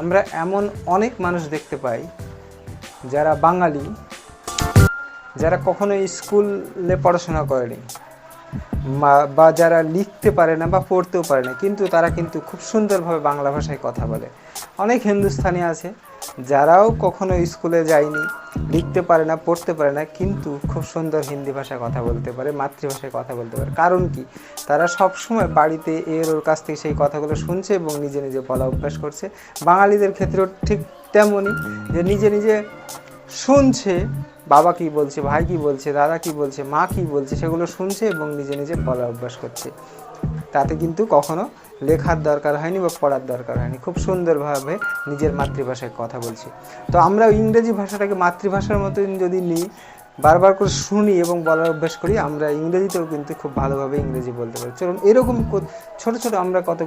আমরা এমন অনেক মানুষ দেখতে পাই যারা বাঙালি, যারা কখনো স্কুলে পড়াশোনা করেনি বা যারা লিখতে পারে না বা পড়তেও পারে না, কিন্তু তারা কিন্তু খুব সুন্দরভাবে বাংলা ভাষায় কথা বলে। অনেক হিন্দুস্তানি আছে যারাও কখনো স্কুলে যায়নি, লিখতে পারে না, পড়তে পারে না, কিন্তু খুব সুন্দর হিন্দি ভাষায় কথা বলতে পারে, মাতৃভাষায় কথা বলতে পারে। কারণ কি? তারা সবসময় বাড়িতে ওর কাছ থেকে সেই কথাগুলো শুনছে এবং নিজে নিজে বলা অভ্যাস করছে। বাঙালিদের ক্ষেত্রেও ঠিক তেমনই, যে নিজে নিজে শুনছে বাবা কি বলছে, ভাই কি বলছে, দাদা কি বলছে, মা কি বলছে, সেগুলো শুনছে এবং নিজে নিজে বলা অভ্যাস করছে। তাতে কিন্তু কখনো লেখার দরকার হয়নি বা পড়ার দরকার হয়নি, খুব সুন্দরভাবে নিজের মাতৃভাষায় কথা বলছি। তো আমরা ইংরেজি ভাষাটাকে মাতৃভাষার মতো যদি নিই, বারবার করে শুনি এবং বলার অভ্যাস করি, আমরা ইংরেজিতেও কিন্তু খুব ভালোভাবে ইংরেজি বলতে পারি। চলুন এরকম ছোট ছোট আমরা কত